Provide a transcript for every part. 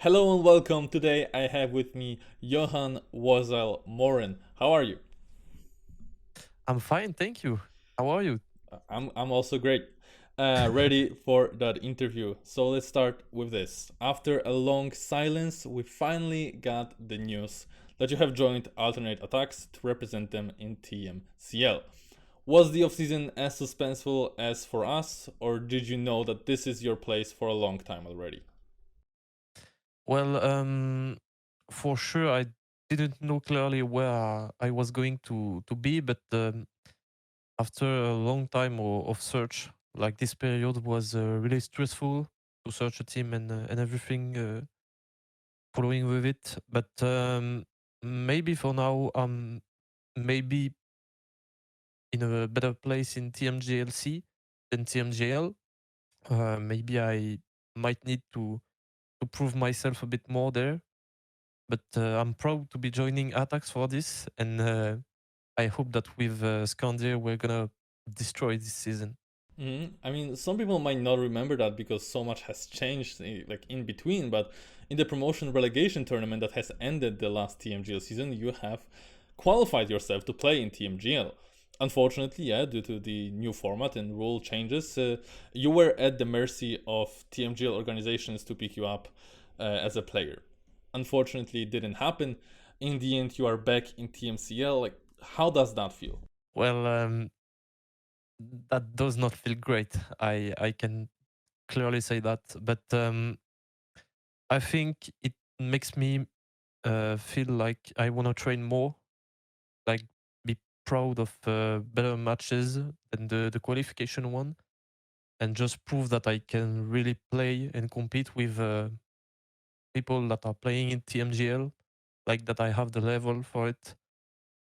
Hello and welcome. Today I have with me Johan Wosile Moren. How are you? I'm fine, thank you. How are you? I'm also great. Ready for that interview. So let's start with this. After a long silence, we finally got the news that you have joined Alternate Attax to represent them in TMCL. Was the offseason as suspenseful as for us, or did you know that this is your place for a long time already? Well, for sure, I didn't know clearly where I was going to be, but after a long time of search, like this period was really stressful to search a team and everything following with it. But maybe for now, maybe in a better place in TMGLC than TMGL. Maybe I might need to prove myself a bit more there. But I'm proud to be joining Atax for this, and I hope that with Scandia we're gonna destroy this season. I mean, some people might not remember that because so much has changed, like in between. But in the promotion relegation tournament that has ended the last TMGL season, you have qualified yourself to play in TMGL. Unfortunately, yeah, due to the new format and rule changes, you were at the mercy of TMGL organizations to pick you up as a player. Unfortunately, it didn't happen. In the end, you are back in TMCL. Like, how does that feel? Well, that does not feel great. I can clearly say that, but I think it makes me feel like I want to train more, like be proud of better matches than the qualification one, and just prove that I can really play and compete with people that are playing in TMGL, like that I have the level for it.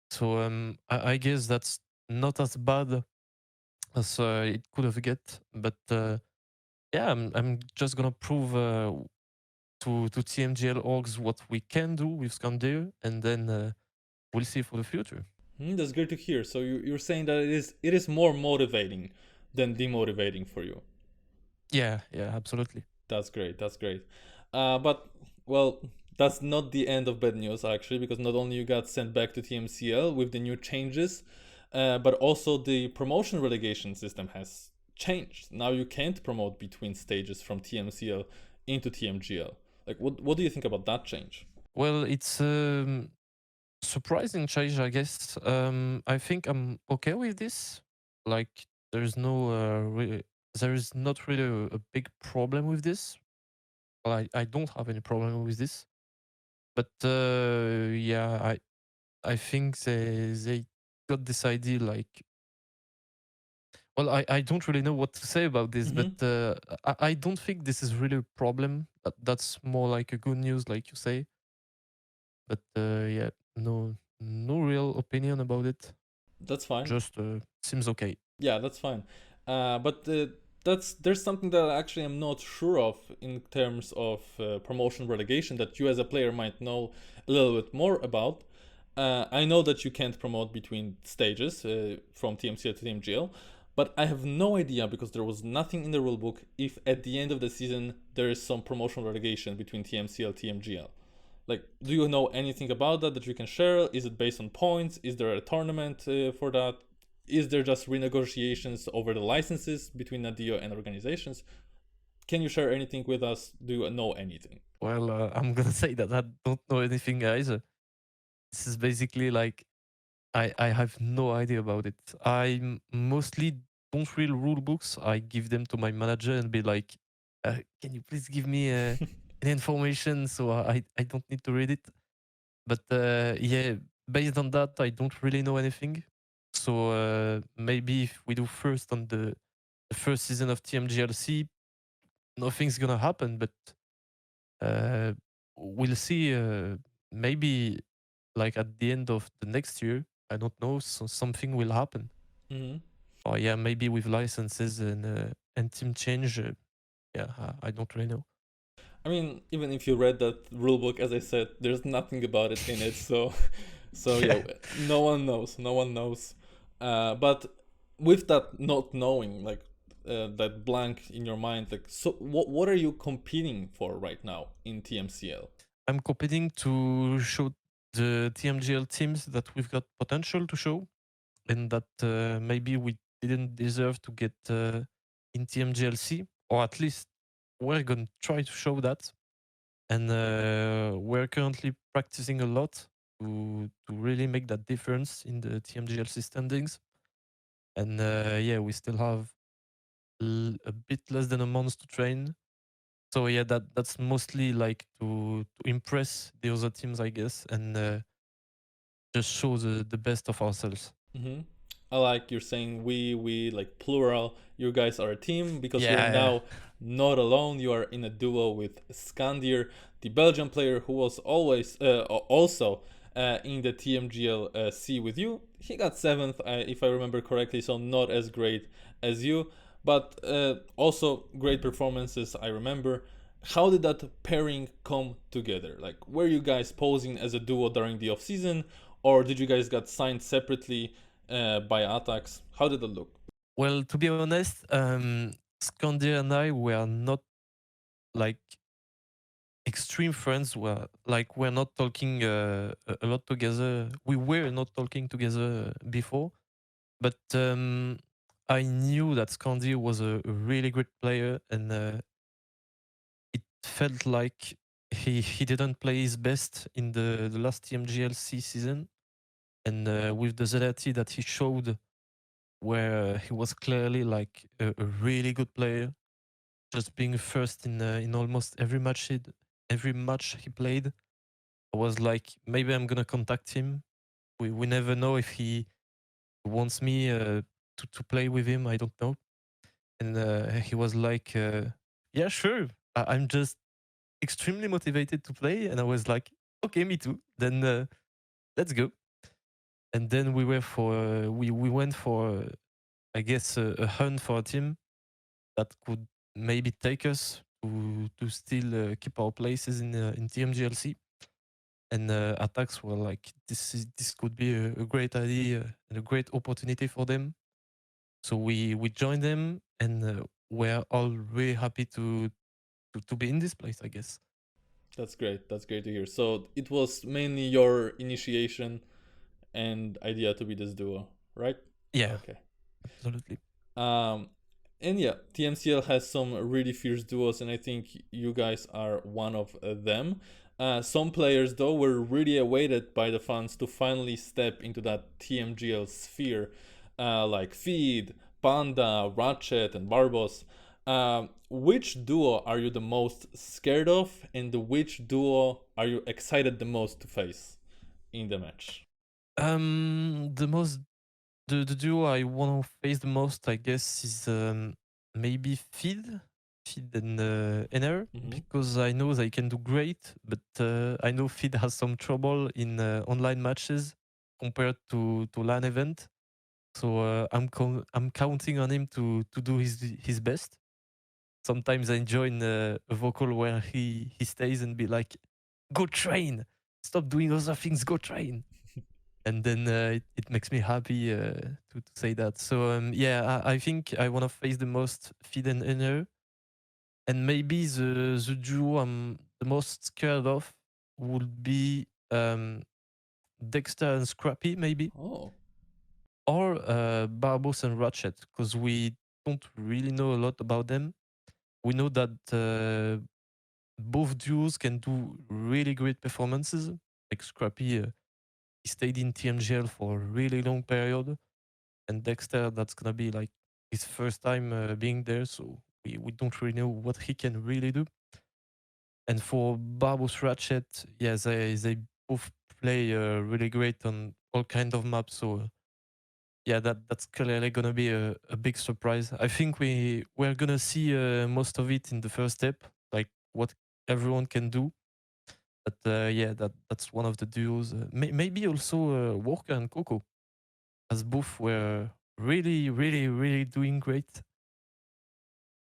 So I guess that's not as bad as it could have get, but yeah, I'm just gonna prove to TMGL orgs what we can do with Scandir, and then we'll see for the future. That's great to hear. So you're saying that it is more motivating than demotivating for you. Yeah, yeah, absolutely. That's great. That's great. But well, that's not the end of bad news actually, because not only you got sent back to TMCL with the new changes, but also the promotion relegation system has changed. Now you can't promote between stages from TMCL into TMGL. Like, what do you think about that change? Well, it's surprising change, I guess. I think I'm okay with this. Like, there's no there is not really a big problem with this. Well, I don't have any problem with this. But yeah, I think they got this idea like, well, I don't really know what to say about this, but Mm-hmm. I don't think this is really a problem. That's more like a good news, like you say. But yeah, no real opinion about it. That's fine. Just seems okay. Yeah, that's fine. But that's there's something that actually I'm not sure of in terms of promotion relegation that you as a player might know a little bit more about. I know that you can't promote between stages from TMCL to TMGL, but I have no idea because there was nothing in the rulebook if at the end of the season there is some promotion relegation between TMCL TMGL. Like, do you know anything about that you can share? Is it based on points? Is there a tournament for that? Is there just renegotiations over the licenses between Nadio and organizations? Can you share anything with us? Do you know anything? Well, I'm gonna say that I don't know anything either. This is basically like I have no idea about it. Mostly don't read rule books. I give them to my manager and be like, "Can you please give me any information so I don't need to read it?" But yeah, based on that, I don't really know anything. So maybe if we do first on the first season of TMGLC, nothing's gonna happen. But uh, we'll see. Maybe like at the end of the next year, I don't know. So something will happen. Hmm. Or yeah, maybe with licenses and team change. Yeah, I don't really know. I mean, even if you read that rulebook, as I said, there's nothing about it in it. So, so yeah, Yeah. no one knows. No one knows. But with that not knowing, like, that blank in your mind. Like, so what are you competing for right now in TMCL? I'm competing to show the TMGL teams that we've got potential to show, and that maybe we didn't deserve to get in TMGLC, or at least we're going to try to show that. And we're currently practicing a lot to really make that difference in the TMGLC standings. And yeah, we still have a bit less than a month to train. So yeah, that's mostly like to impress the other teams, I guess, and just show the best of ourselves. Mm-hmm. I like you're saying we like plural. You guys are a team because you're Yeah, now not alone. You are in a duo with Skandir, the Belgian player who was always also in the TMGL C with you. He got seventh, if I remember correctly, so not as great as you, but also great performances. I remember. How did that pairing come together? Like, were you guys posing as a duo during the off season, or did you guys get signed separately by Attax? How did it look? well, to be honest, Skandir and I were not like extreme friends. We're not talking a lot together. We were not talking together before, but I knew that Skandir was a really great player, and it felt like he didn't play his best in the last TMGLC season, and with the ZRT that he showed, where he was clearly like a really good player, just being first in almost every match he played. I was like, maybe I'm gonna contact him. We never know if he wants me to play with him. I don't know. And he was like, yeah, sure. I'm just extremely motivated to play. And I was like, okay, me too. Then let's go. And then we went for I guess a hunt for a team that could maybe take us to still keep our places in TMGLC. And attacks were like, this could be a great idea and a great opportunity for them. So we joined them, and we're all really happy to be in this place, I guess. That's great. That's great to hear. So it was mainly your initiation and idea to be this duo, right? Yeah, Okay. absolutely. Um, and yeah, TMCL has some really fierce duos, and I think you guys are one of them. Some players, though, were really awaited by the fans to finally step into that TMGL sphere, like Feed, Panda, Ratchet, and Barbos. Which duo are you the most scared of, and which duo are you excited the most to face in the match? The most the duo I want to face the most, I guess, is maybe Feed and NR, Mm-hmm. because I know they can do great, but I know Feed has some trouble in online matches compared to LAN event. So I'm counting on him to do his best. Sometimes I join a vocal where he stays and be like, "Go train, stop doing other things, go train." And then it makes me happy to say that. So yeah, I think I want to face the most Feed and Inner, and maybe the duo I'm the most scared of would be Dexter and Scrappy, maybe, Oh, or Barbos and Ratchet, because we don't really know a lot about them. We know that both duos can do really great performances. Like Scrappy, he stayed in TMGL for a really long period, and Dexter, that's gonna be like his first time being there, so we don't really know what he can really do. And for Barbos Ratchet, yeah, they both play really great on all kind of maps. So yeah, that's clearly gonna be a big surprise. I think we're gonna see most of it in the first step, like what everyone can do. But yeah, that's one of the duos. Maybe also Walker and Coco, as both were really doing great.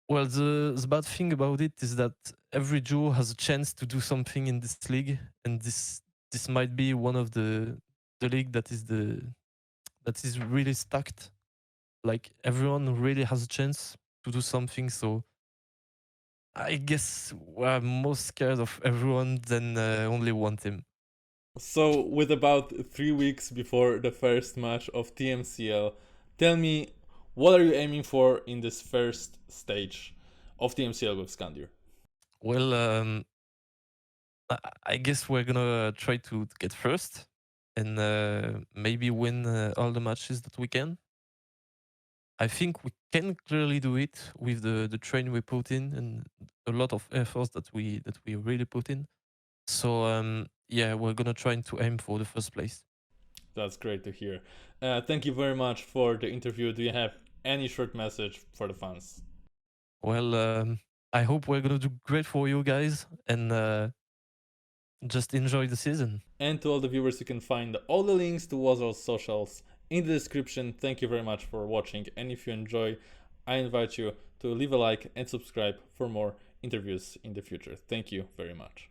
Well, the bad thing about it is that every duo has a chance to do something in this league, and this might be one of the league that is really stacked. Like everyone really has a chance to do something. So I guess we're more scared of everyone than only one team. So, with about 3 weeks before the first match of TMCL, tell me, what are you aiming for in this first stage of TMCL with Scandir? Well, I guess we're gonna try to get first and maybe win all the matches that we can. I think we can clearly do it with the train we put in and a lot of efforts that we really put in. So yeah, we're gonna try to aim for the first place. That's great to hear. Thank you very much for the interview. Do you have any short message for the fans? Well, I hope we're gonna do great for you guys and just enjoy the season. And to all the viewers, you can find all the links to Wosile's socials in the description. Thank you very much for watching. And if you enjoy, I invite you to leave a like and subscribe for more interviews in the future. Thank you very much.